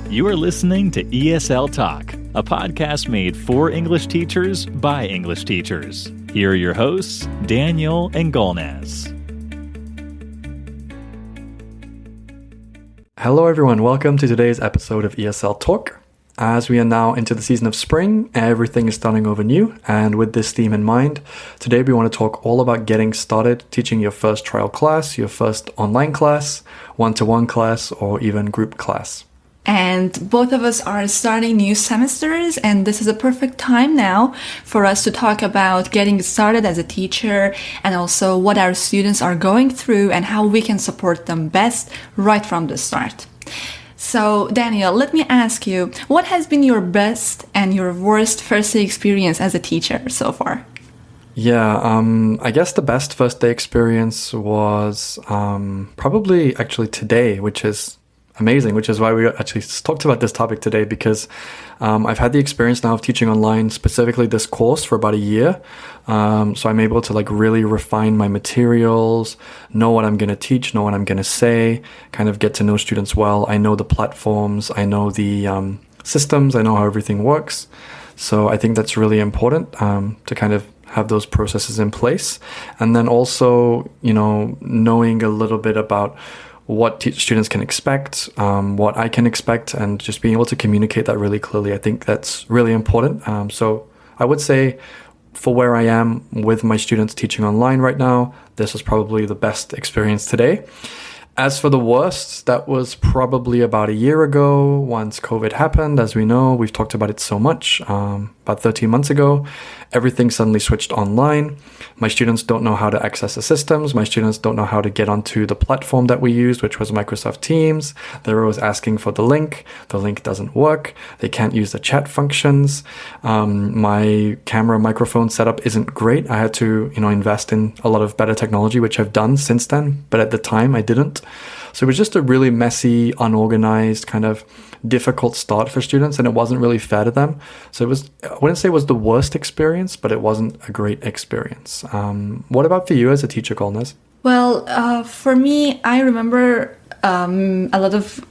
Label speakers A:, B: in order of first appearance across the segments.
A: You are listening to ESL Talk, a podcast made for English teachers by English teachers. Here are your hosts, Daniel and Golnaz.
B: Hello everyone, welcome to today's episode of ESL Talk. As we are now into the season of spring, everything is starting over new, and with this theme in mind, today we want to talk all about getting started teaching your first trial class, your first online class, one-to-one class, or even group class.
C: And both of us are starting new semesters, and this is a perfect time now for us to talk about getting started as a teacher and also what our students are going through and how we can support them best right from the start. So, Daniel, let me ask you, what has been your best and your worst first day experience as a teacher so far?
B: I guess the best first day experience was probably actually today, which is amazing, which is why we actually talked about this topic today, because I've had the experience now of teaching online, specifically this course, for about a year. So I'm able to really refine my materials, know what I'm going to teach, know what I'm going to say, kind of get to know students well. I know the platforms, I know the systems, I know how everything works. So I think that's really important to kind of have those processes in place. And then also, knowing a little bit about what students can expect, what I can expect, and just being able to communicate that really clearly. I think that's really important. So I would say for where I am with my students teaching online right now, this is probably the best experience today. As for the worst, that was probably about a year ago once COVID happened. As we know, we've talked about it so much. About 13 months ago, everything suddenly switched online. My students don't know how to access the systems. My students don't know how to get onto the platform that we used, which was Microsoft Teams. They're always asking for the link. The link doesn't work. They can't use the chat functions. My camera microphone setup isn't great. I had to, invest in a lot of better technology, which I've done since then. But at the time, I didn't. So it was just a really messy, unorganized, kind of difficult start for students, and it wasn't really fair to them. So I wouldn't say it was the worst experience, but it wasn't a great experience. What about for you as a teacher, Golnaz?
C: Well, for me, I remember a lot of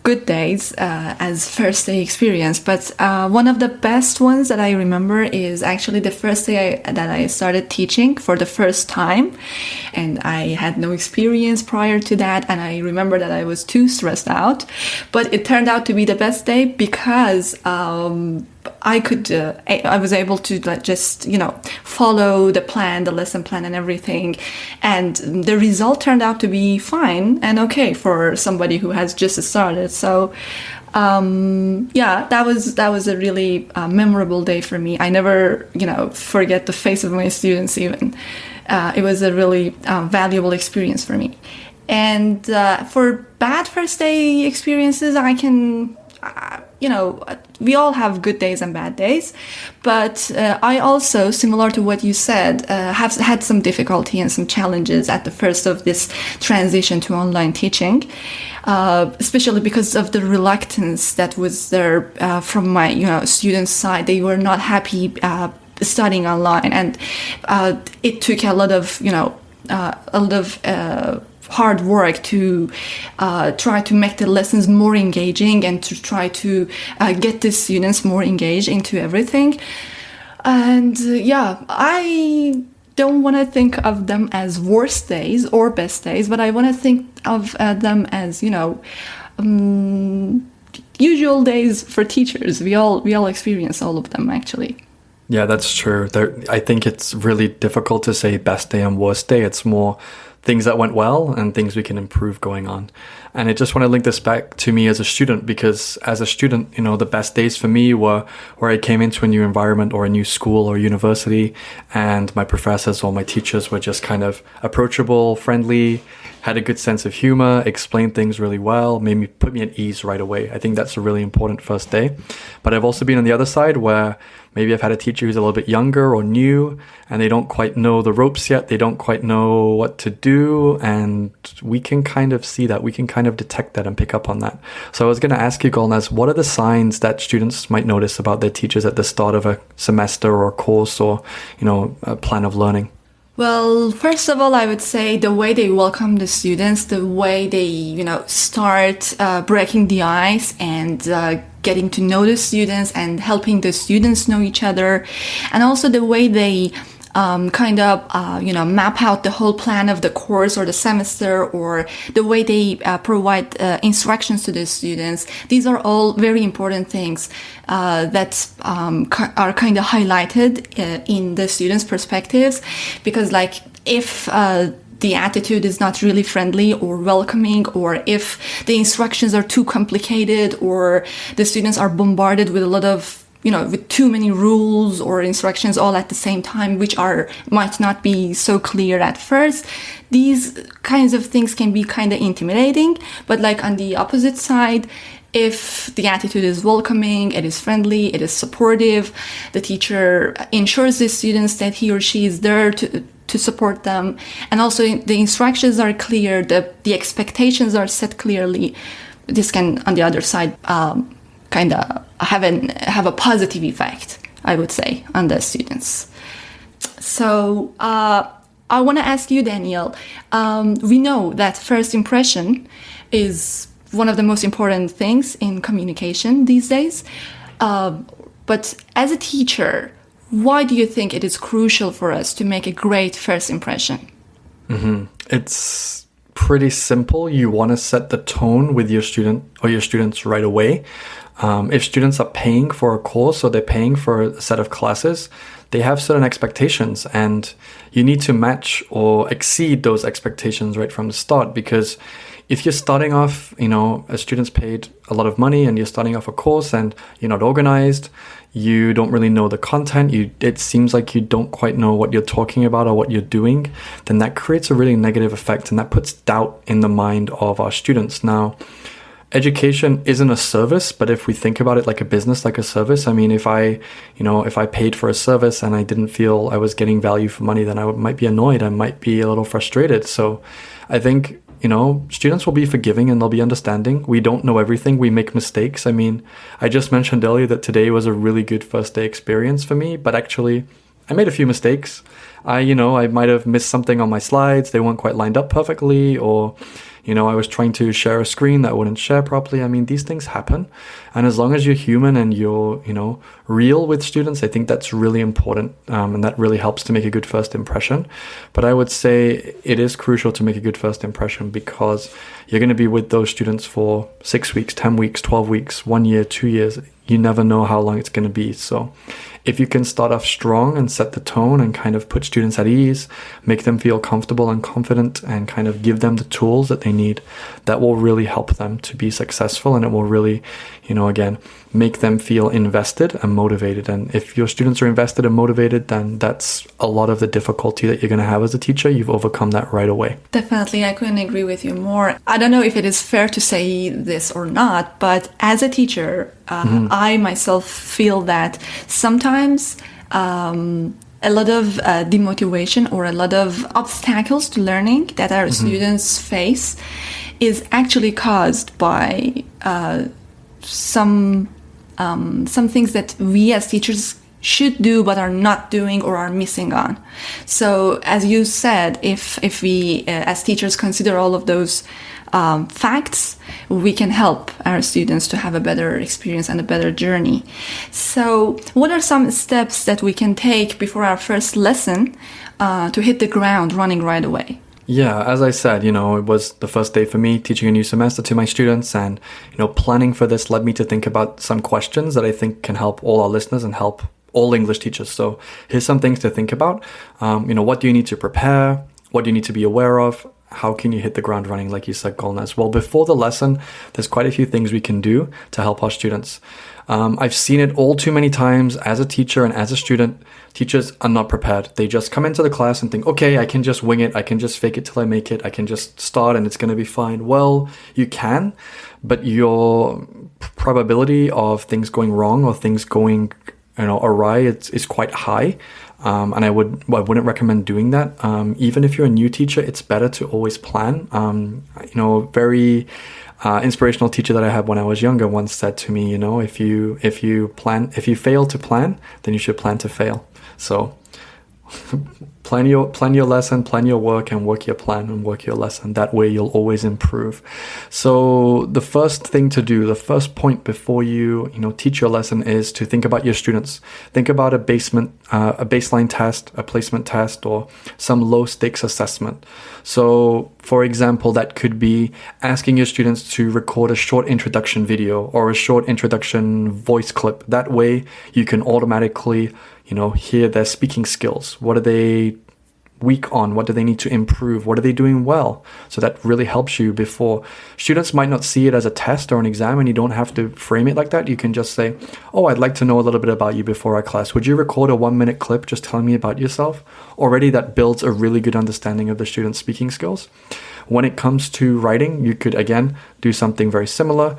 C: good days as first day experience, but one of the best ones that I remember is actually the first day that I started teaching for the first time, and I had no experience prior to that, and I remember that I was too stressed out, but it turned out to be the best day because I was able to just follow the plan, the lesson plan and everything, and the result turned out to be fine and okay for somebody who has just started. So that was a really memorable day for me. I never forget the face of my students even. It was a really valuable experience for me. And for bad first day experiences, I can we all have good days and bad days, but I also, similar to what you said, have had some difficulty and some challenges at the first of this transition to online teaching, especially because of the reluctance that was there from my students' side. They were not happy studying online, and it took a lot of hard work to try to make the lessons more engaging and to try to get the students more engaged into everything. And I don't want to think of them as worst days or best days, but I want to think of them as usual days for teachers. We all experience all of them, actually.
B: Yeah, that's true. I think it's really difficult to say best day and worst day. It's more things that went well and things we can improve going on. And I just want to link this back to me as a student, because as a student, the best days for me were where I came into a new environment or a new school or university, and my professors or my teachers were just kind of approachable, friendly, had a good sense of humor, explained things really well, put me at ease right away. I think that's a really important first day. But I've also been on the other side where maybe I've had a teacher who's a little bit younger or new, and they don't quite know the ropes yet. They don't quite know what to do. And we can kind of see that. We can kind of detect that and pick up on that. So I was going to ask you, Golnaz, what are the signs that students might notice about their teachers at the start of a semester or a course or, a plan of learning?
C: Well, first of all, I would say the way they welcome the students, the way they, start breaking the ice and getting to know the students and helping the students know each other, and also the way they map out the whole plan of the course or the semester, or the way they provide instructions to the students. These are all very important things that are kind of highlighted in the students' perspectives, because like if the attitude is not really friendly or welcoming, or if the instructions are too complicated, or the students are bombarded with a lot of with too many rules or instructions all at the same time, which might not be so clear at first. These kinds of things can be kind of intimidating. But like on the opposite side, if the attitude is welcoming, it is friendly, it is supportive, the teacher ensures the students that he or she is there to support them, and also the instructions are clear, the expectations are set clearly, this can, on the other side, kind of have a positive effect, I would say, on the students. So I want to ask you, Daniel, we know that first impression is one of the most important things in communication these days. But as a teacher, why do you think it is crucial for us to make a great first impression?
B: Mm-hmm. It's pretty simple. You want to set the tone with your student or your students right away. If students are paying for a course or they're paying for a set of classes, they have certain expectations, and you need to match or exceed those expectations right from the start. Because if you're starting off, a student's paid a lot of money and you're starting off a course and you're not organized, you don't really know the content, it seems like you don't quite know what you're talking about or what you're doing, then that creates a really negative effect, and that puts doubt in the mind of our students. Now, education isn't a service, but if we think about it like a business, like a service, I mean, if I paid for a service and I didn't feel I was getting value for money, then I might be annoyed. I might be a little frustrated. So I think, students will be forgiving and they'll be understanding. We don't know everything. We make mistakes. I mean, I just mentioned earlier that today was a really good first day experience for me, but actually I made a few mistakes. I might have missed something on my slides. They weren't quite lined up perfectly, or I was trying to share a screen that wouldn't share properly. I mean, these things happen. And as long as you're human and you're, real with students, I think that's really important. And that really helps to make a good first impression. But I would say it is crucial to make a good first impression, because you're going to be with those students for 6 weeks, 10 weeks, 12 weeks, 1 year, 2 years. You never know how long it's going to be. So if you can start off strong and set the tone and kind of put students at ease, make them feel comfortable and confident, and kind of give them the tools that they need, that will really help them to be successful, and it will really, again, make them feel invested and motivated. And if your students are invested and motivated, then that's a lot of the difficulty that you're going to have as a teacher. You've overcome that right away.
C: Definitely, I couldn't agree with you more. I don't know if it is fair to say this or not, but as a teacher, I myself feel that sometimes a lot of demotivation or a lot of obstacles to learning that our students face is actually caused by some things that we as teachers should do but are not doing or are missing on. So as you said, if we as teachers consider all of those facts, we can help our students to have a better experience and a better journey. So what are some steps that we can take before our first lesson to hit the ground running right away?
B: Yeah, as I said, it was the first day for me teaching a new semester to my students, and, planning for this led me to think about some questions that I think can help all our listeners and help all English teachers. So here's some things to think about. What do you need to prepare? What do you need to be aware of? How can you hit the ground running, like you said, Golnaz? Well, before the lesson, there's quite a few things we can do to help our students. I've seen it all too many times as a teacher and as a student. Teachers are not prepared. They just come into the class and think, okay, I can just wing it. I can just fake it till I make it. I can just start and it's going to be fine. Well, you can, but your probability of things going wrong or things going awry is quite high. And I wouldn't recommend doing that. Even if you're a new teacher, it's better to always plan. Very inspirational teacher that I had when I was younger once said to me, if you fail to plan, then you should plan to fail. So Plan your lesson, plan your work, and work your plan and work your lesson. That way you'll always improve. So the first thing to do, the first point before you teach your lesson is to think about your students. Think about a baseline test, a placement test, or some low stakes assessment. So for example, that could be asking your students to record a short introduction video or a short introduction voice clip. That way you can automatically hear their speaking skills. What are they weak on? What do they need to improve? What are they doing well? So that really helps you before. Students might not see it as a test or an exam, and you don't have to frame it like that. You can just say, oh, I'd like to know a little bit about you before our class. Would you record a 1-minute clip just telling me about yourself? Already that builds a really good understanding of the student's speaking skills. When it comes to writing, you could, again, do something very similar.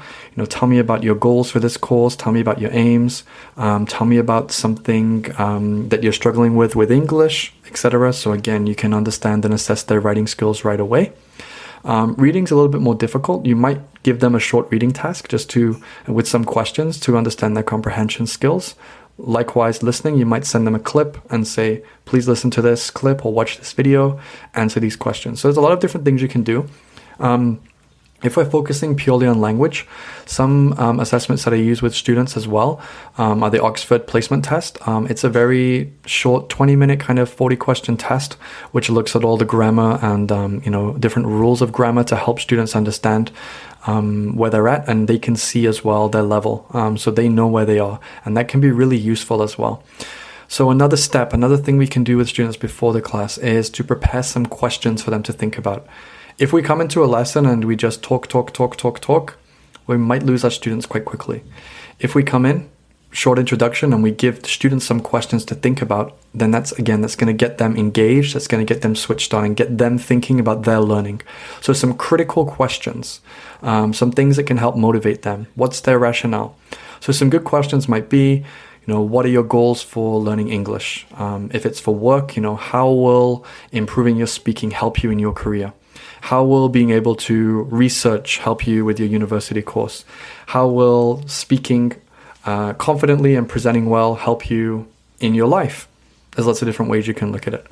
B: Tell me about your goals for this course. Tell me about your aims. Tell me about something that you're struggling with English, etc. So again, you can understand and assess their writing skills right away. Reading's a little bit more difficult. You might give them a short reading task with some questions to understand their comprehension skills. Likewise, listening, you might send them a clip and say, please listen to this clip or watch this video, answer these questions. So there's a lot of different things you can do. If we're focusing purely on language, some assessments that I use with students as well are the Oxford Placement Test. It's a very short 20-minute kind of 40-question test, which looks at all the grammar and different rules of grammar to help students understand where they're at, and they can see as well their level, so they know where they are, and that can be really useful as well. So another thing we can do with students before the class is to prepare some questions for them to think about. If we come into a lesson and we just talk, we might lose our students quite quickly. If we come in, short introduction, and we give the students some questions to think about, then that's going to get them engaged, that's going to get them switched on and get them thinking about their learning. So some critical questions, some things that can help motivate them. What's their rationale? So some good questions might be, what are your goals for learning English? If it's for work, how will improving your speaking help you in your career? How will being able to research help you with your university course? How will speaking confidently and presenting well help you in your life? There's lots of different ways you can look at it.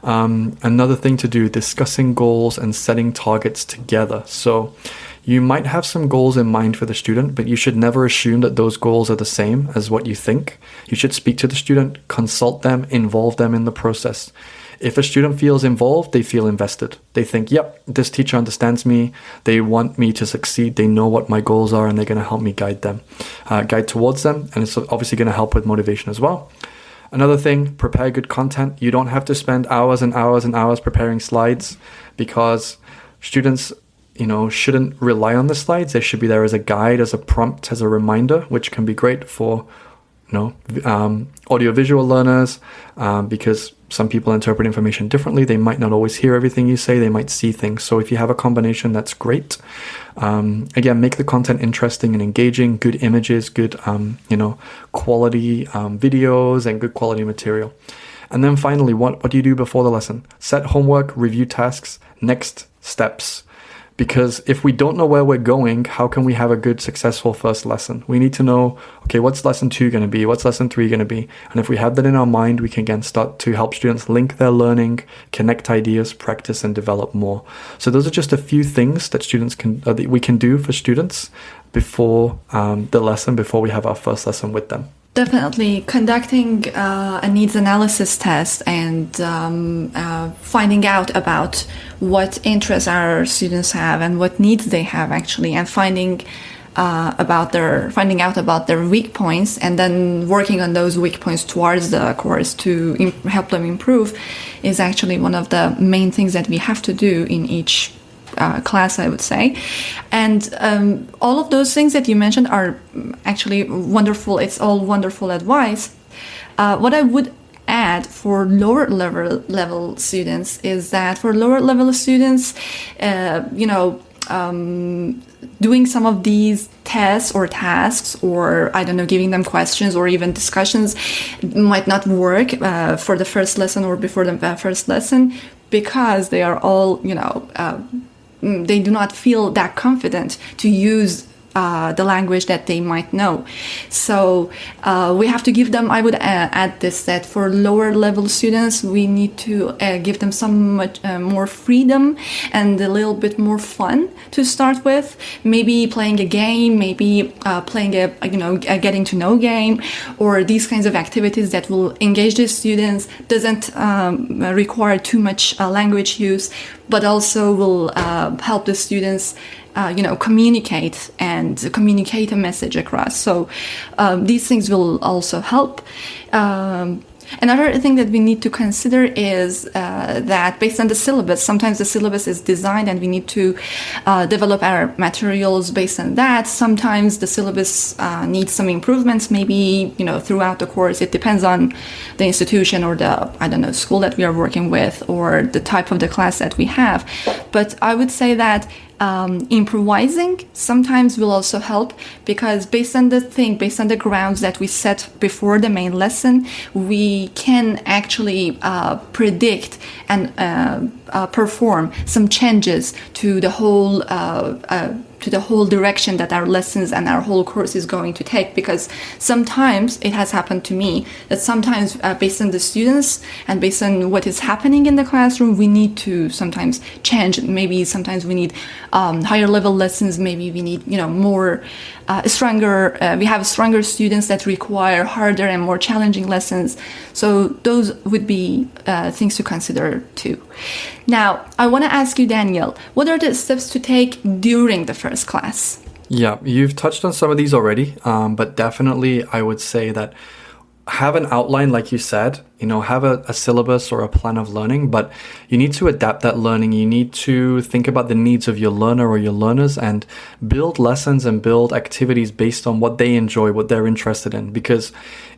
B: Another thing to do, discussing goals and setting targets together. So you might have some goals in mind for the student, but you should never assume that those goals are the same as what you think. You should speak to the student, consult them, involve them in the process. If a student feels involved, they feel invested. They think, yep, this teacher understands me. They want me to succeed. They know what my goals are, and they're going to help me guide towards them. And it's obviously going to help with motivation as well. Another thing, prepare good content. You don't have to spend hours and hours and hours preparing slides, because students, shouldn't rely on the slides. They should be there as a guide, as a prompt, as a reminder, which can be great for audiovisual learners, because some people interpret information differently. They might not always hear everything you say. They might see things. So if you have a combination, that's great. Again, make the content interesting and engaging, good images, good, quality videos, and good quality material. And then finally, what do you do before the lesson? Set homework, review tasks, next steps. Because if we don't know where we're going, how can we have a good, successful first lesson? We need to know, okay, what's lesson 2 going to be? What's lesson 3 going to be? And if we have that in our mind, we can again start to help students link their learning, connect ideas, practice, and develop more. So those are just a few things that that we can do for students before the lesson, before we have our first lesson with them.
C: Definitely conducting a needs analysis test and finding out about what interests our students have and what needs they have actually, and finding out about their weak points, and then working on those weak points towards the course to help them improve is actually one of the main things that we have to do in each class, I would say. And all of those things that you mentioned are actually wonderful. It's all wonderful advice. What I would add for lower level students is that for lower level students, doing some of these tests or tasks, or giving them questions or even discussions might not work for the first lesson or before the first lesson, because they are all, they do not feel that confident to use the language that they might know. So we have to give them, I would add this, that for lower level students, we need to give them some much more freedom and a little bit more fun to start with. Maybe playing a game, maybe playing a getting to know game, or these kinds of activities that will engage the students, doesn't require too much language use, but also will help the students communicate a message across. So these things will also help. Another thing that we need to consider is that based on the syllabus, sometimes the syllabus is designed and we need to develop our materials based on that. Sometimes the syllabus needs some improvements, maybe, throughout the course. It depends on the institution or the, school that we are working with or the type of the class that we have. But I would say that improvising sometimes will also help, because based on the grounds that we set before the main lesson, we can actually predict and perform some changes to the whole direction that our lessons and our whole course is going to take. Because sometimes it has happened to me that sometimes based on the students and based on what is happening in the classroom, we need to sometimes change. Maybe sometimes we need higher level lessons. Maybe we need more stronger. We have stronger students that require harder and more challenging lessons. So those would be things to consider too. Now, I want to ask you, Daniel, what are the steps to take during the first class?
B: Yeah, you've touched on some of these already, but definitely I would say that have an outline, like you said, have a syllabus or a plan of learning, but you need to adapt that learning. You need to think about the needs of your learner or your learners and build lessons and build activities based on what they enjoy, what they're interested in. Because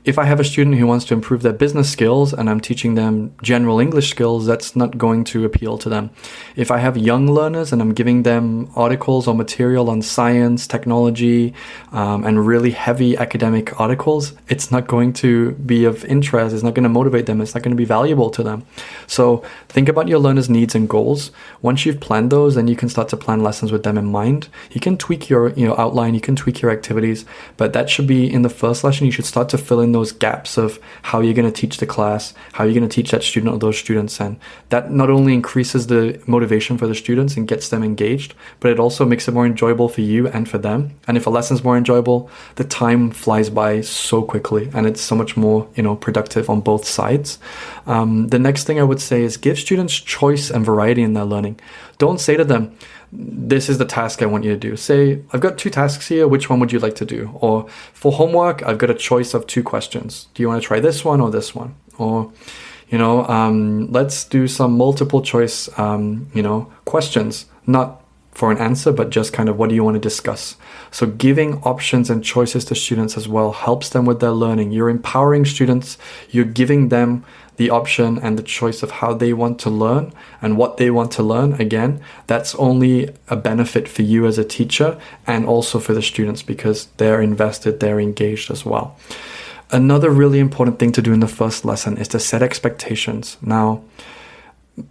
B: if I have a student who wants to improve their business skills and I'm teaching them general English skills, that's not going to appeal to them. If I have young learners and I'm giving them articles or material on science, technology, and really heavy academic articles, it's not going to be of interest. It's not going to motivate them. It's not going to be valuable to them. So think about your learners' needs and goals. Once you've planned those, then you can start to plan lessons with them in mind. You can tweak your outline, you can tweak your activities, but that should be in the first lesson. You should start to fill in those gaps of how you're going to teach the class, how you're going to teach that student or those students. And that not only increases the motivation for the students and gets them engaged, but it also makes it more enjoyable for you and for them. And if a lesson's more enjoyable, the time flies by so quickly and it's so much more, productive on both sides. The next thing I would say is give students choice and variety in their learning. Don't say to them, this is the task I want you to do. Say, I've got 2 tasks here. Which one would you like to do? Or for homework, I've got a choice of 2 questions. Do you want to try this one or this one? Or, let's do some multiple choice, questions, not for an answer, but just kind of what do you want to discuss? So giving options and choices to students as well helps them with their learning. You're empowering students. You're giving them the option and the choice of how they want to learn and what they want to learn. Again, that's only a benefit for you as a teacher and also for the students because they're invested, they're engaged as well. Another really important thing to do in the first lesson is to set expectations. Now,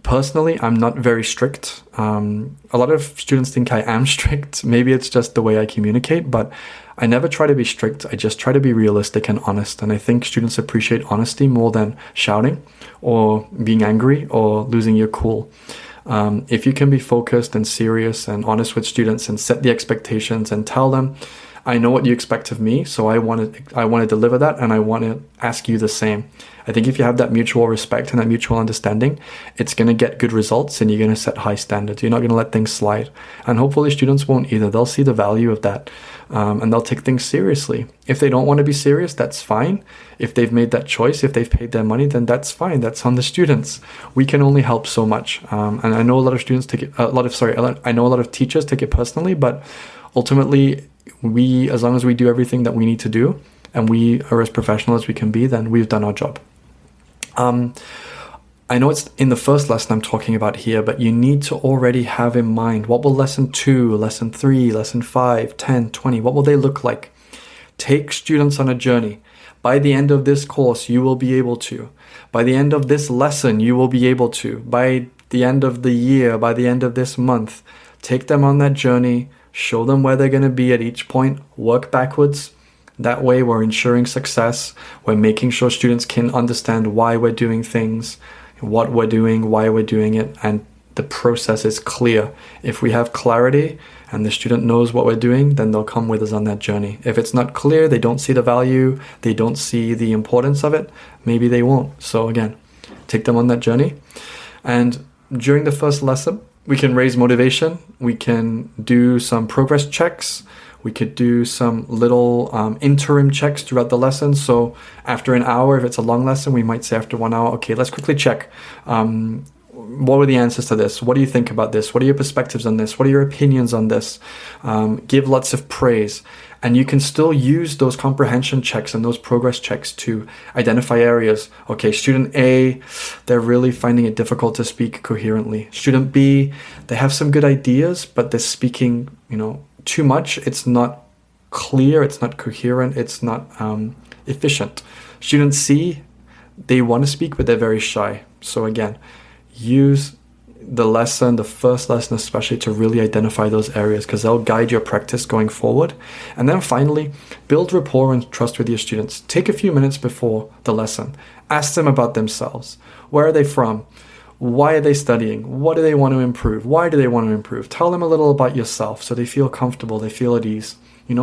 B: personally, I'm not very strict. A lot of students think I am strict. Maybe it's just the way I communicate, but I never try to be strict. I just try to be realistic and honest. And I think students appreciate honesty more than shouting or being angry or losing your cool. If you can be focused and serious and honest with students and set the expectations and tell them, I know what you expect of me, so I want to deliver that and I want to ask you the same. I think if you have that mutual respect and that mutual understanding, it's going to get good results and you're going to set high standards. You're not going to let things slide. And hopefully students won't either. They'll see the value of that and they'll take things seriously. If they don't want to be serious, that's fine. If they've made that choice, if they've paid their money, then that's fine. That's on the students. We can only help so much. And I know a lot of students take it, I know a lot of teachers take it personally, but ultimately, as long as we do everything that we need to do and we are as professional as we can be, then we've done our job. I know it's in the first lesson I'm talking about here, but you need to already have in mind what will lesson 2, lesson 3, lesson 5, 10, 20, what will they look like? Take students on a journey. By the end of this course, you will be able to. By the end of this lesson, you will be able to. By the end of the year, by the end of this month, take them on that journey. show them where they're going to be at each point, work backwards. That way we're ensuring success. We're making sure students can understand why we're doing things, what we're doing, why we're doing it, and the process is clear. If we have clarity and the student knows what we're doing, then they'll come with us on that journey. If it's not clear, they don't see the value, they don't see the importance of it, maybe they won't. So again, take them on that journey. And during the first lesson, we can raise motivation. We can do some progress checks. We could do some little interim checks throughout the lesson. So after an hour, if it's a long lesson, we might say after 1 hour, okay, let's quickly check. What were the answers to this? What do you think about this? What are your perspectives on this? What are your opinions on this? Give lots of praise. And you can still use those comprehension checks and those progress checks to identify areas. Okay, student A, they're really finding it difficult to speak coherently. Student B, they have some good ideas, but they're speaking, too much. It's not clear, it's not coherent, it's not efficient. Student C, they want to speak, but they're very shy. So again, use the first lesson especially, to really identify those areas, because they'll guide your practice going forward. And then finally, build rapport and trust with your students. Take a few minutes before the lesson. Ask them about themselves. Where are they from? Why are they studying? What do they want to improve? Why do they want to improve? Tell them a little about yourself so they feel comfortable, they feel at ease.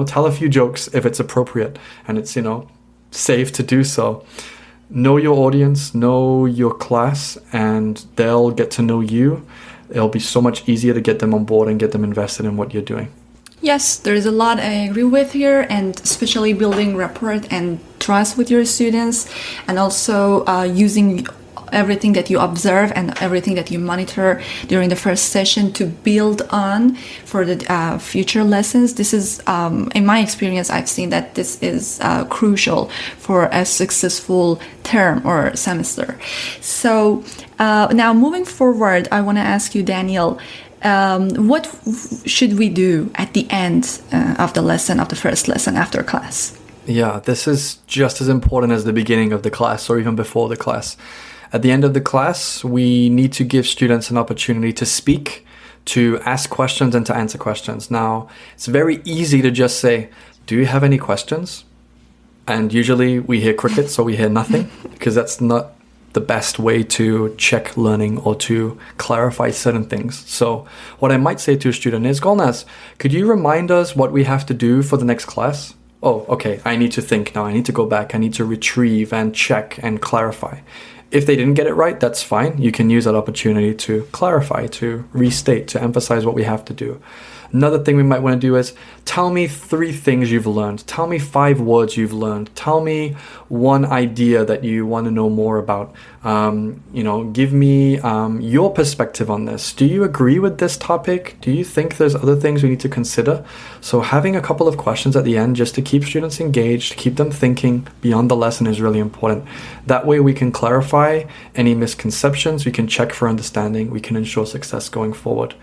B: Tell a few jokes if it's appropriate and it's, safe to do so. Know your audience, know your class, and they'll get to know you. It'll be so much easier to get them on board and get them invested in what you're doing.
C: Yes, there's a lot I agree with here, and especially building rapport and trust with your students, and also using everything that you observe and everything that you monitor during the first session to build on for the future lessons. This is, in my experience, I've seen that this is crucial for a successful term or semester. So now moving forward, I want to ask you, Daniel, what should we do at the end of the first lesson after class?
B: Yeah, this is just as important as the beginning of the class or even before the class. At the end of the class, we need to give students an opportunity to speak, to ask questions and to answer questions. Now, it's very easy to just say, do you have any questions? And usually we hear crickets or we hear nothing, because that's not the best way to check learning or to clarify certain things. So what I might say to a student is, Golnaz, could you remind us what we have to do for the next class? Oh, okay, I need to think now. I need to go back. I need to retrieve and check and clarify. If they didn't get it right, that's fine. You can use that opportunity to clarify, to restate, to emphasize what we have to do. Another thing we might want to do is tell me 3 things you've learned. Tell me 5 words you've learned. Tell me 1 idea that you want to know more about. Give me your perspective on this. Do you agree with this topic? Do you think there's other things we need to consider? So having a couple of questions at the end just to keep students engaged, to keep them thinking beyond the lesson is really important. That way we can clarify any misconceptions, we can check for understanding, we can ensure success going forward.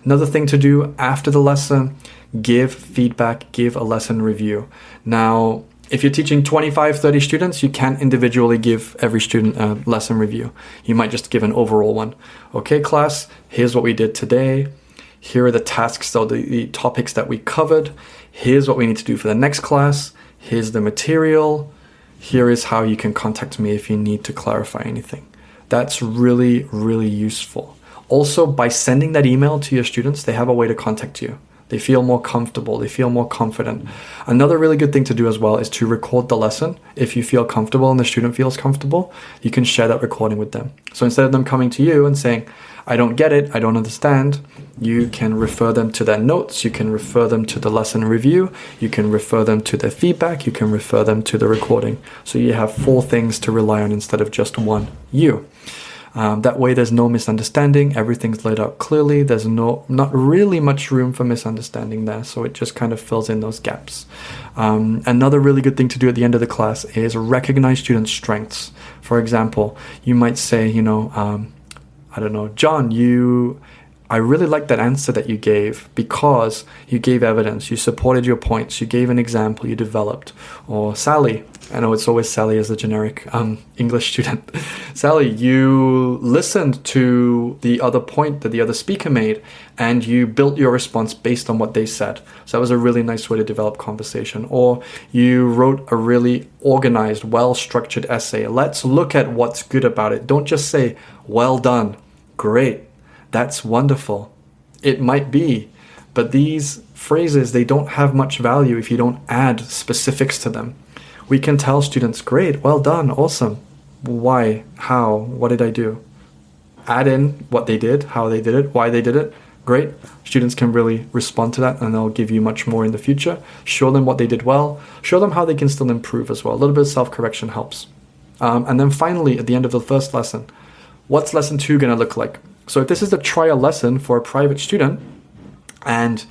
B: Another thing to do after the lesson, give feedback, give a lesson review. Now, if you're teaching 25, 30 students, you can't individually give every student a lesson review. You might just give an overall one. Okay, class, here's what we did today. Here are the tasks or the topics that we covered. Here's what we need to do for the next class. Here's the material. Here is how you can contact me if you need to clarify anything. That's really, really useful. Also, by sending that email to your students, they have a way to contact you. They feel more comfortable. They feel more confident. Another really good thing to do as well is to record the lesson. If you feel comfortable and the student feels comfortable, you can share that recording with them. So instead of them coming to you and saying, I don't get it, I don't understand, you can refer them to their notes, you can refer them to the lesson review, you can refer them to their feedback, you can refer them to the recording. So you have 4 things to rely on instead of just 1 you. That way there's no misunderstanding, everything's laid out clearly, there's not really much room for misunderstanding there, so it just kind of fills in those gaps. Another really good thing to do at the end of the class is recognize students' strengths. For example, you might say, I don't know, John, you I really like that answer that you gave because you gave evidence, you supported your points, you gave an example, you developed. Or Sally, I know it's always Sally as a generic English student. Sally, you listened to the other point that the other speaker made and you built your response based on what they said. So that was a really nice way to develop conversation. Or you wrote a really organized, well-structured essay. Let's look at what's good about it. Don't just say, well done, great. That's wonderful. It might be, but these phrases, they don't have much value if you don't add specifics to them. We can tell students, great, well done, awesome. Why? How? What did I do? Add in what they did, how they did it, why they did it. Great. Students can really respond to that and they'll give you much more in the future. Show them what they did well. Show them how they can still improve as well. A little bit of self-correction helps. And then finally, at the end of the first lesson, what's lesson 2 going to look like? So if this is a trial lesson for a private student and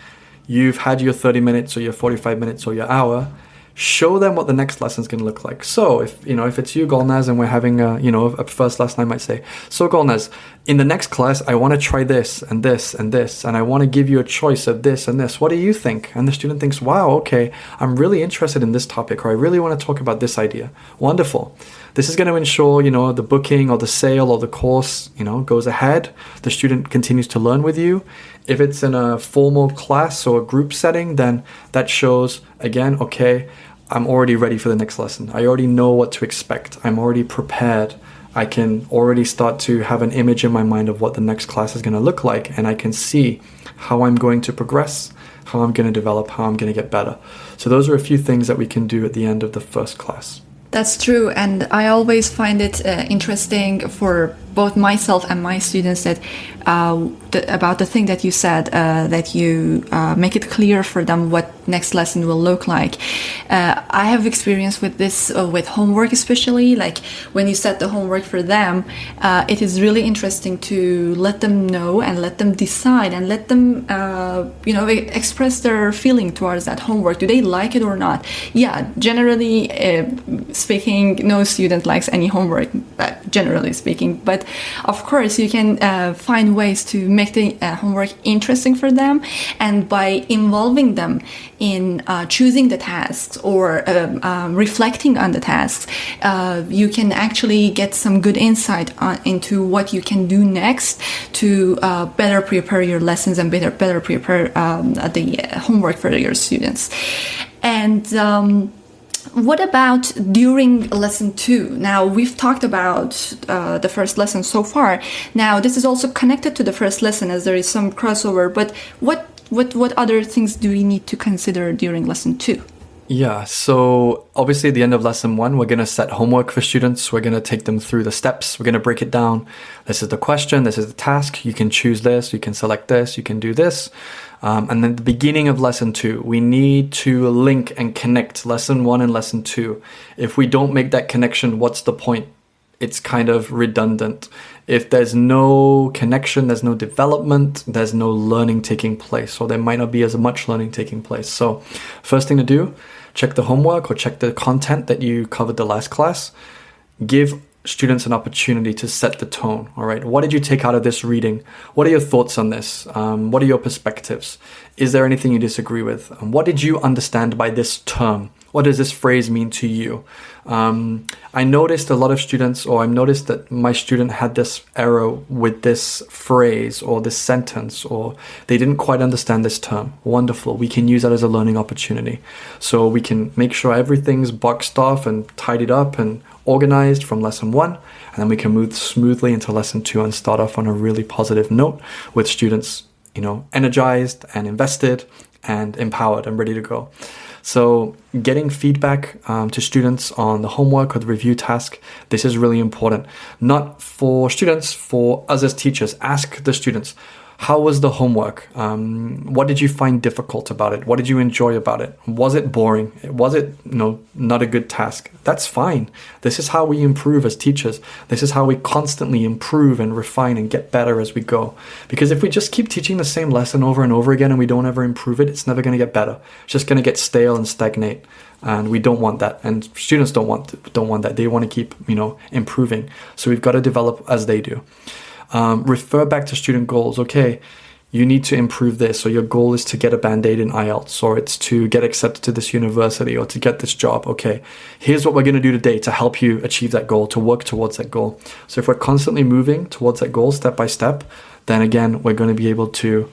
B: you've had your 30 minutes or your 45 minutes or your hour, show them what the next lesson is going to look like. So if it's you, Golnaz, and we're having a first lesson, I might say, so Golnaz, in the next class, I want to try this and this and this, and I want to give you a choice of this and this. What do you think? And the student thinks, wow, okay, I'm really interested in this topic, or I really want to talk about this idea. Wonderful. This is going to ensure, the booking or the sale or the course, goes ahead. The student continues to learn with you. If it's in a formal class or a group setting, then that shows, again, okay, I'm already ready for the next lesson. I already know what to expect. I'm already prepared. I can already start to have an image in my mind of what the next class is going to look like, and I can see how I'm going to progress, how I'm going to develop, how I'm going to get better. So those are a few things that we can do at the end of the first class.
C: That's true, and I always find it interesting for both myself and my students that about the thing that you said, that you make it clear for them what next lesson will look like. I have experience with this with homework, especially like when you set the homework for them. It is really interesting to let them know and let them decide and let them express their feeling towards that homework. Do they like it or not? Yeah, generally speaking, no student likes any homework, generally speaking, but of course you can find ways to make the homework interesting for them, and by involving them in choosing the tasks or reflecting on the tasks, you can actually get some good insight into what you can do next to better prepare your lessons and better prepare the homework for your students. And what about during lesson 2? Now, we've talked about the first lesson so far. Now, this is also connected to the first lesson as there is some crossover, but what other things do we need to consider during lesson 2?
B: Yeah, so obviously at the end of lesson 1, we're going to set homework for students. We're going to take them through the steps. We're going to break it down. This is the question. This is the task. You can choose this. You can select this. You can do this. And then at the beginning of lesson 2, we need to link and connect lesson 1 and lesson 2. If we don't make that connection, what's the point? It's kind of redundant. If there's no connection, there's no development, there's no learning taking place, or there might not be as much learning taking place. So first thing to do, check the homework or check the content that you covered the last class. Give students an opportunity to set the tone. All right, what did you take out of this reading? What are your thoughts on this? What are your perspectives? Is there anything you disagree with? What did you understand by this term? What does this phrase mean to you? I noticed a lot of students, or I've noticed that my student had this error with this phrase or this sentence, or they didn't quite understand this term. Wonderful. We can use that as a learning opportunity. So we can make sure everything's boxed off and tidied up and organized from lesson 1, and then we can move smoothly into lesson 2 and start off on a really positive note with students, energized and invested and empowered and ready to go. So getting feedback to students on the homework or the review task, this is really important. Not for students, for us as teachers. Ask the students, how was the homework? What did you find difficult about it? What did you enjoy about it? Was it boring? Was it not a good task? That's fine. This is how we improve as teachers. This is how we constantly improve and refine and get better as we go. Because if we just keep teaching the same lesson over and over again and we don't ever improve it, it's never going to get better. It's just going to get stale and stagnate. And we don't want that. And students don't want that. They want to keep, improving. So we've got to develop as they do. Refer back to student goals. Okay, you need to improve this, or your goal is to get a Band-Aid in IELTS, or it's to get accepted to this university, or to get this job. Okay, here's what we're going to do today to help you achieve that goal, to work towards that goal. So if we're constantly moving towards that goal step by step, then again, we're going to be able to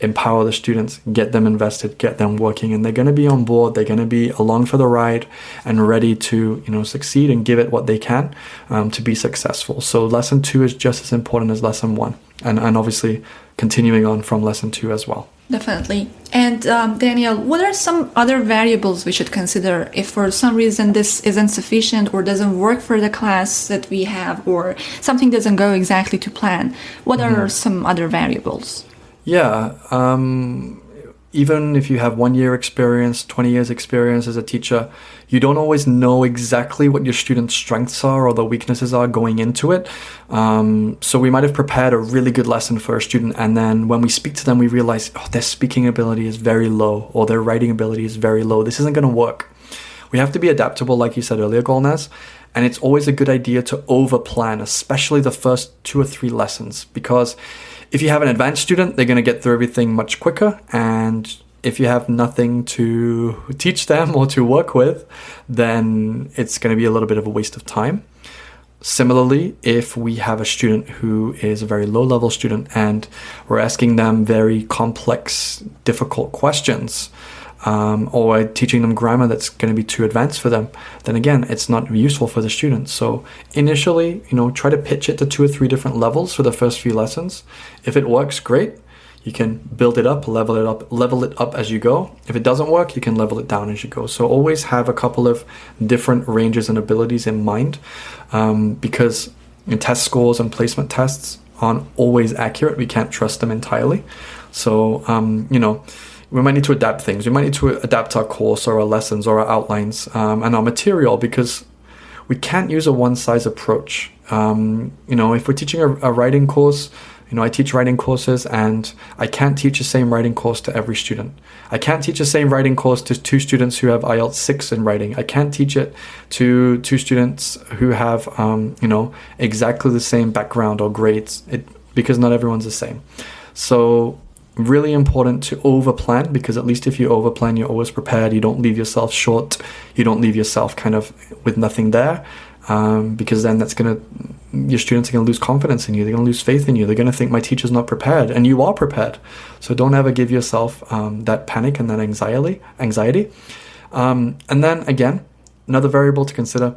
B: empower the students, get them invested, get them working, and they're going to be on board. They're going to be along for the ride and ready to, succeed and give it what they can to be successful. So lesson 2 is just as important as lesson 1, and obviously continuing on from lesson 2 as well.
C: Definitely. And Daniel, what are some other variables we should consider if for some reason this isn't sufficient or doesn't work for the class that we have, or something doesn't go exactly to plan? What are some other variables?
B: Yeah, even if you have 1 year experience, 20 years experience as a teacher, you don't always know exactly what your students' strengths are or the weaknesses are going into it. So we might have prepared a really good lesson for a student, and then when we speak to them, we realize, their speaking ability is very low, or their writing ability is very low. This isn't going to work. We have to be adaptable, like you said earlier, Golnaz, and it's always a good idea to over-plan, especially the first 2 or 3 lessons, because if you have an advanced student, they're going to get through everything much quicker, and if you have nothing to teach them or to work with, then it's going to be a little bit of a waste of time. Similarly, if we have a student who is a very low-level student and we're asking them very complex, difficult questions, or teaching them grammar that's going to be too advanced for them, then again, it's not useful for the students. So initially, try to pitch it to 2 or 3 different levels for the first few lessons. If it works, great. You can build it up, level it up as you go. If it doesn't work, you can level it down as you go. So always have a couple of different ranges and abilities in mind, because test scores and placement tests aren't always accurate. We can't trust them entirely. So, we might need to adapt things. We might need to adapt our course or our lessons or our outlines and our material, because we can't use a one-size approach. If we're teaching a writing course, I teach writing courses, and I can't teach the same writing course to every student. I can't teach the same writing course to 2 students who have IELTS 6 in writing. I can't teach it to 2 students who have, exactly the same background or grades, because not everyone's the same. So really important to over-plan, because at least if you over-plan, you're always prepared. You don't leave yourself short. You don't leave yourself kind of with nothing there, because then your students are going to lose confidence in you. They're going to lose faith in you. They're going to think my teacher's not prepared, and you are prepared. So don't ever give yourself that panic and that anxiety. And then again, another variable to consider,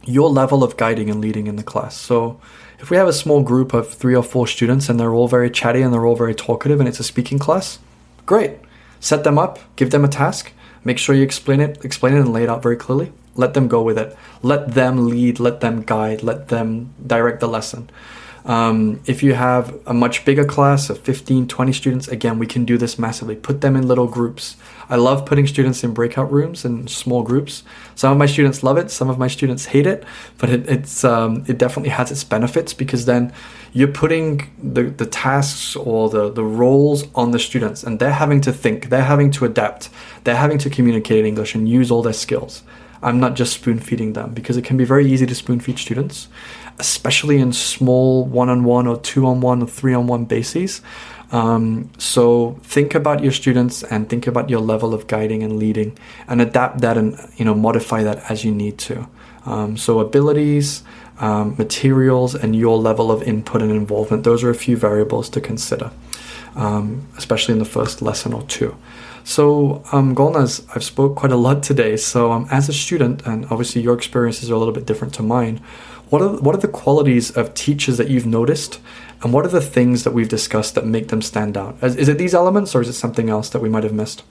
B: your level of guiding and leading in the class. So if we have a small group of 3 or 4 students and they're all very chatty and they're all very talkative and it's a speaking class, great. Set them up, give them a task, make sure you explain it and lay it out very clearly. Let them go with it. Let them lead, let them guide, let them direct the lesson. If you have a much bigger class of 15, 20 students, again, we can do this massively. Put them in little groups. I love putting students in breakout rooms and small groups. Some of my students love it. Some of my students hate it, but it definitely has its benefits, because then you're putting the tasks or the roles on the students, and they're having to think, they're having to adapt, they're having to communicate in English and use all their skills. I'm not just spoon-feeding them, because it can be very easy to spoon-feed students, especially in small one-on-one or 2-on-1 or 3-on-1 bases. So think about your students and think about your level of guiding and leading, and adapt that and modify that as you need to. So abilities, materials, and your level of input and involvement, those are a few variables to consider, especially in the first lesson or 2. So, Golnaz, I've spoke quite a lot today. So, as a student, and obviously your experiences are a little bit different to mine, what are the qualities of teachers that you've noticed, and what are the things that we've discussed that make them stand out? Is it these elements, or is it something else that we might have missed?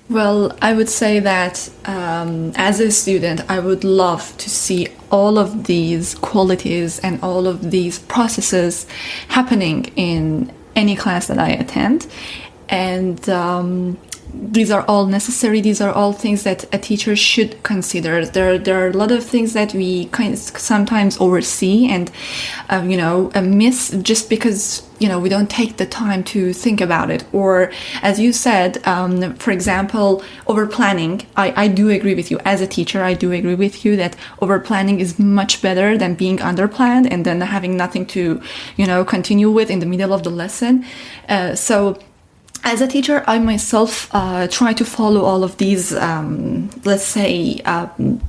C: Well, I would say that as a student, I would love to see all of these qualities and all of these processes happening in any class that I attend. And these are all necessary. These are all things that a teacher should consider. There are a lot of things that we kind of sometimes oversee and, miss just because, we don't take the time to think about it. Or, as you said, for example, over planning. I do agree with you. As a teacher, I do agree with you that over planning is much better than being under planned and then having nothing to, continue with in the middle of the lesson. So as a teacher, I myself try to follow all of these,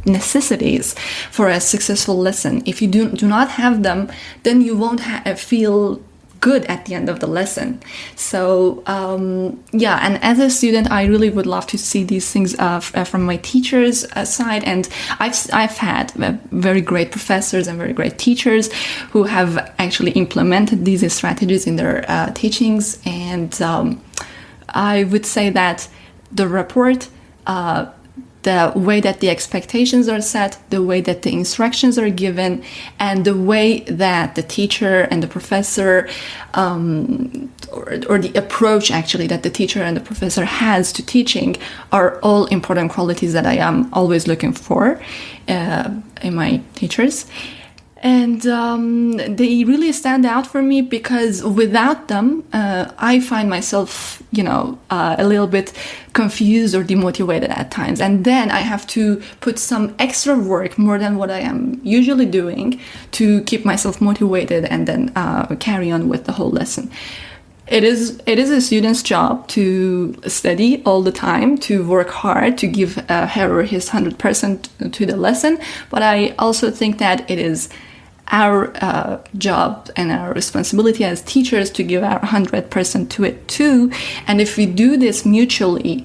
C: necessities for a successful lesson. If you do not have them, then you won't feel good at the end of the lesson. So and as a student, I really would love to see these things from my teachers' side, and I've had very great professors and very great teachers who have actually implemented these strategies in their teachings, and I would say that the report, the way that the expectations are set, the way that the instructions are given, and the way that the teacher and the professor, or the approach actually that the teacher and the professor has to teaching are all important qualities that I am always looking for in my teachers. And they really stand out for me because without them, I find myself, a little bit confused or demotivated at times. And then I have to put some extra work, more than what I am usually doing, to keep myself motivated and then carry on with the whole lesson. It is a student's job to study all the time, to work hard, to give her or his 100% to the lesson. But I also think that it is our job and our responsibility as teachers to give our 100% to it too. And if we do this mutually,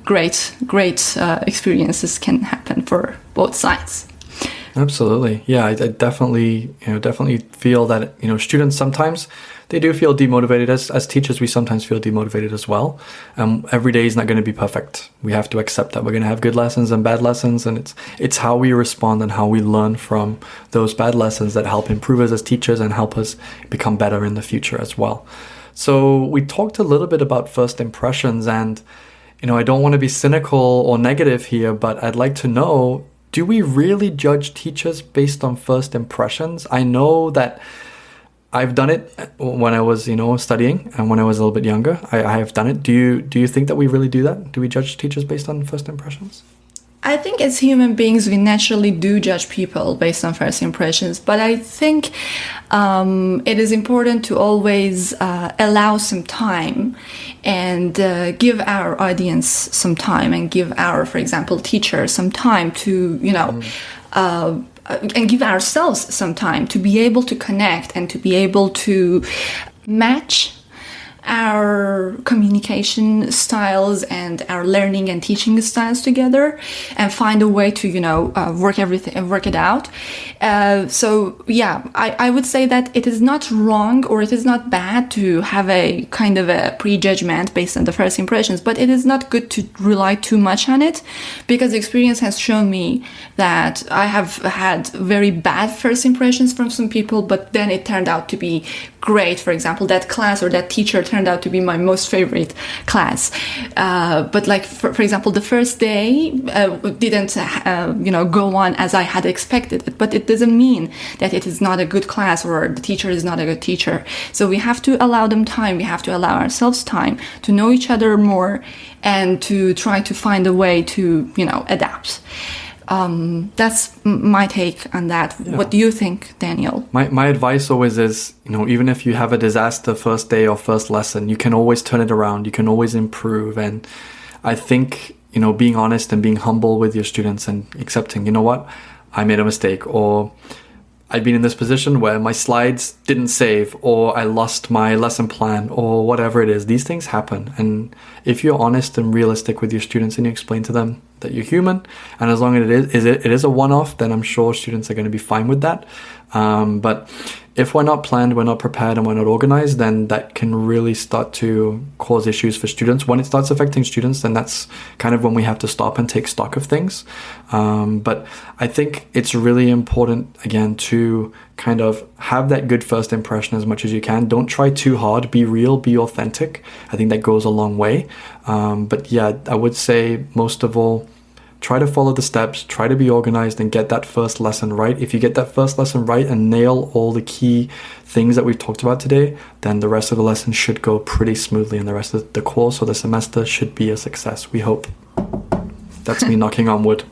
C: great experiences can happen for both sides.
B: Absolutely. Yeah, I definitely feel that, students sometimes, they do feel demotivated. As teachers, we sometimes feel demotivated as well. Every day is not going to be perfect. We have to accept that we're going to have good lessons and bad lessons, and it's how we respond and how we learn from those bad lessons that help improve us as teachers and help us become better in the future as well. So we talked a little bit about first impressions, and I don't want to be cynical or negative here, but I'd like to know, do we really judge teachers based on first impressions? I know that I've done it when I was, studying, and when I was a little bit younger. I have done it. Do you think that we really do that? Do we judge teachers based on first impressions?
C: I think as human beings, we naturally do judge people based on first impressions. But I think it is important to always allow some time and give our audience some time and give our, for example, teacher some time to, and give ourselves some time to be able to connect and to be able to match our communication styles and our learning and teaching styles together and find a way to, work it out. I would say that it is not wrong or it is not bad to have a kind of a prejudgment based on the first impressions, but it is not good to rely too much on it, because experience has shown me that I have had very bad first impressions from some people, but then it turned out to be great. For example, that class or that teacher turned out to be my most favorite class. But like, for example, the first day didn't, go on as I had expected it. But it doesn't mean that it is not a good class or the teacher is not a good teacher. So we have to allow them time. We have to allow ourselves time to know each other more and to try to find a way to, adapt. That's my take on that. Yeah. What do you think, Daniel?
B: My advice always is, even if you have a disaster first day or first lesson, you can always turn it around. You can always improve. And I think, being honest and being humble with your students and accepting, what, I made a mistake, or I've been in this position where my slides didn't save, or I lost my lesson plan, or whatever it is. These things happen. And if you're honest and realistic with your students and you explain to them that you're human, and as long as it is a one-off, then I'm sure students are going to be fine with that. But if we're not planned, we're not prepared, and we're not organized, then that can really start to cause issues for students. When it starts affecting students, then that's kind of when we have to stop and take stock of things. But I think it's really important, again, to kind of have that good first impression as much as you can. Don't try too hard. Be real, be authentic. I think that goes a long way. But yeah, I would say most of all, try to follow the steps, try to be organized, and get that first lesson right. If you get that first lesson right and nail all the key things that we've talked about today, then the rest of the lesson should go pretty smoothly, and the rest of the course or the semester should be a success, we hope. That's me knocking on wood.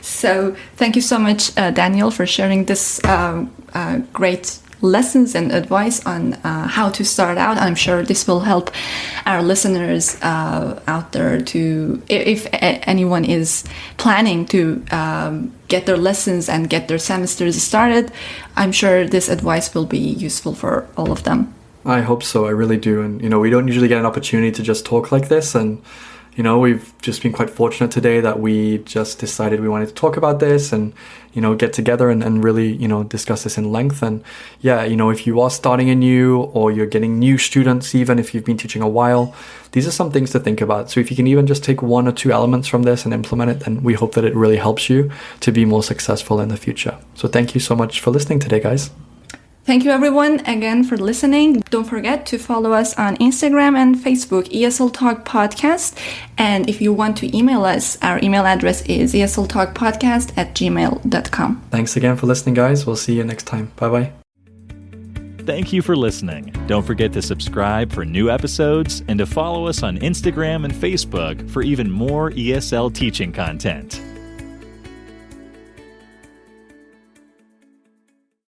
C: So thank you so much, Daniel, for sharing this great lessons and advice on how to start out. I'm sure this will help our listeners out there to, if anyone is planning to get their lessons and get their semesters started, I'm sure this advice will be useful for all of them.
B: I hope so. I really do. And, we don't usually get an opportunity to just talk like this. And, we've just been quite fortunate today that we just decided we wanted to talk about this and, get together and really, discuss this in length. And yeah, if you are starting anew or you're getting new students, even if you've been teaching a while, these are some things to think about. So if you can even just take one or two elements from this and implement it, then we hope that it really helps you to be more successful in the future. So thank you so much for listening today, guys.
C: Thank you everyone again for listening. Don't forget to follow us on Instagram and Facebook, ESL Talk Podcast. And if you want to email us, our email address is esltalkpodcast@gmail.com.
B: Thanks again for listening, guys. We'll see you next time. Bye-bye.
A: Thank you for listening. Don't forget to subscribe for new episodes and to follow us on Instagram and Facebook for even more ESL teaching content.